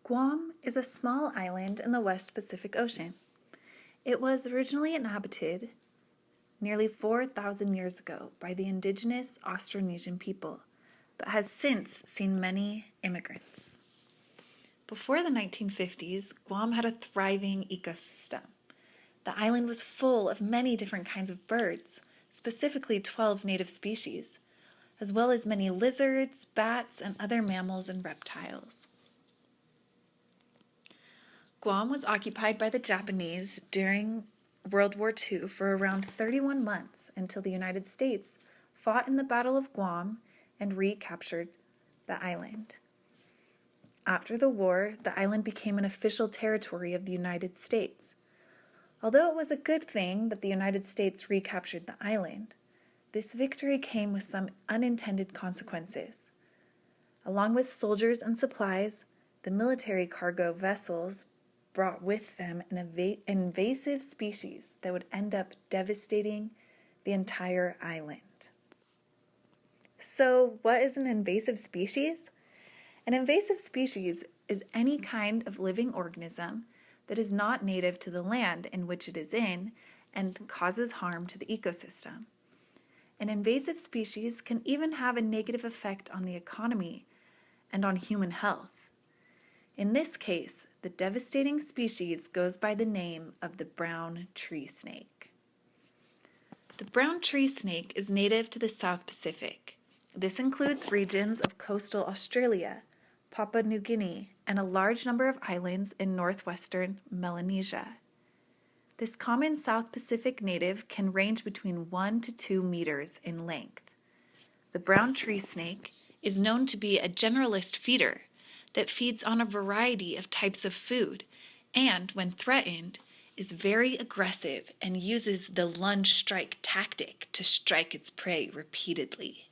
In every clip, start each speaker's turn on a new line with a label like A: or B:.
A: Guam is a small island in the West Pacific Ocean. It was originally inhabited nearly 4,000 years ago by the indigenous Austronesian people, but has since seen many immigrants. Before the 1950s, Guam had a thriving ecosystem. The island was full of many different kinds of birds, specifically 12 native species, as well as many lizards, bats, and other mammals and reptiles. Guam was occupied by the Japanese during World War II for around 31 months until the United States fought in the Battle of Guam and recaptured the island. After the war, the island became an official territory of the United States. Although it was a good thing that the United States recaptured the island, this victory came with some unintended consequences. Along with soldiers and supplies, the military cargo vessels brought with them an invasive species that would end up devastating the entire island. So, what is an invasive species? An invasive species is any kind of living organism that is not native to the land in which it is in and causes harm to the ecosystem. An invasive species can even have a negative effect on the economy and on human health. In this case, the devastating species goes by the name of the brown tree snake. The brown tree snake is native to the South Pacific. This includes regions of coastal Australia, Papua New Guinea, and a large number of islands in northwestern Melanesia. This common South Pacific native can range between 1 to 2 meters in length. The brown tree snake is known to be a generalist feeder that feeds on a variety of types of food and, when threatened, is very aggressive and uses the lunge strike tactic to strike its prey repeatedly.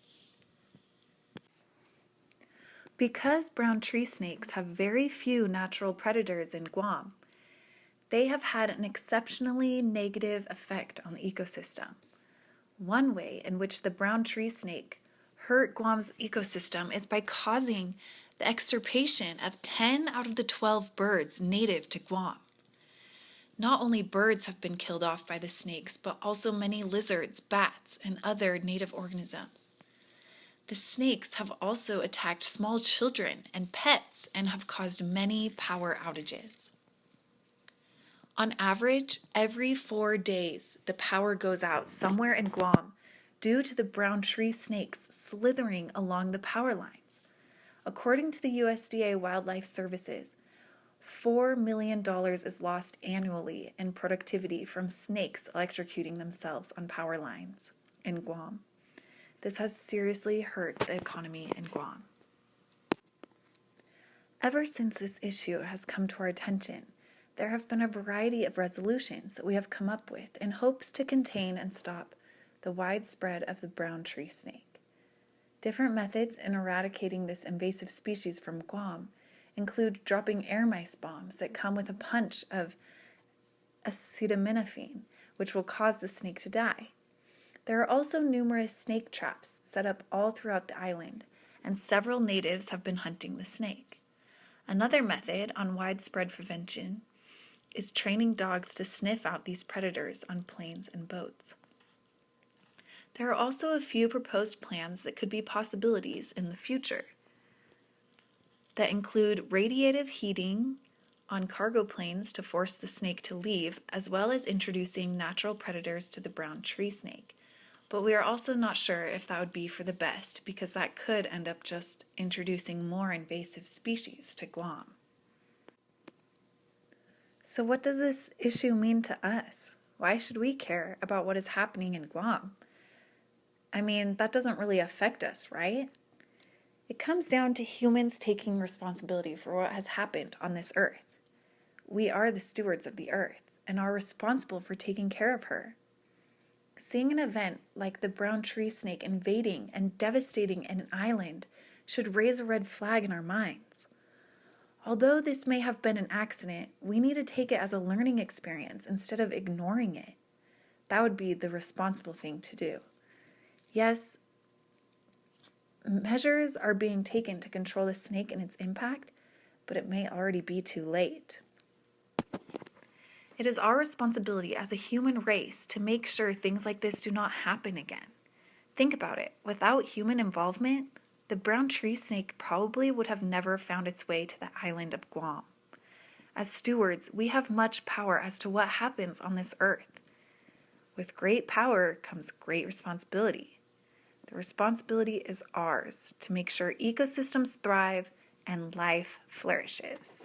A: Because brown tree snakes have very few natural predators in Guam, they have had an exceptionally negative effect on the ecosystem. One way in which the brown tree snake hurt Guam's ecosystem is by causing the extirpation of 10 out of the 12 birds native to Guam. Not only birds have been killed off by the snakes, but also many lizards, bats, and other native organisms. The snakes have also attacked small children and pets and have caused many power outages. On average, every 4 days, the power goes out somewhere in Guam due to the brown tree snakes slithering along the power lines. According to the USDA Wildlife Services, $4 million is lost annually in productivity from snakes electrocuting themselves on power lines in Guam. This has seriously hurt the economy in Guam. Ever since this issue has come to our attention, there have been a variety of resolutions that we have come up with in hopes to contain and stop the widespread of the brown tree snake. Different methods in eradicating this invasive species from Guam include dropping air mice bombs that come with a punch of acetaminophen, which will cause the snake to die. There are also numerous snake traps set up all throughout the island, and several natives have been hunting the snake. Another method on widespread prevention is training dogs to sniff out these predators on planes and boats. There are also a few proposed plans that could be possibilities in the future that include radiative heating on cargo planes to force the snake to leave, as well as introducing natural predators to the brown tree snake. But we are also not sure if that would be for the best, because that could end up just introducing more invasive species to Guam. So what does this issue mean to us? Why should we care about what is happening in Guam? I mean, that doesn't really affect us, right? It comes down to humans taking responsibility for what has happened on this earth. We are the stewards of the earth and are responsible for taking care of her. Seeing an event like the brown tree snake invading and devastating an island should raise a red flag in our minds. Although this may have been an accident, we need to take it as a learning experience instead of ignoring it. That would be the responsible thing to do. Yes, measures are being taken to control the snake and its impact, but it may already be too late. It is our responsibility as a human race to make sure things like this do not happen again. Think about it. Without human involvement, the brown tree snake probably would have never found its way to the island of Guam. As stewards, we have much power as to what happens on this earth. With great power comes great responsibility. The responsibility is ours to make sure ecosystems thrive and life flourishes.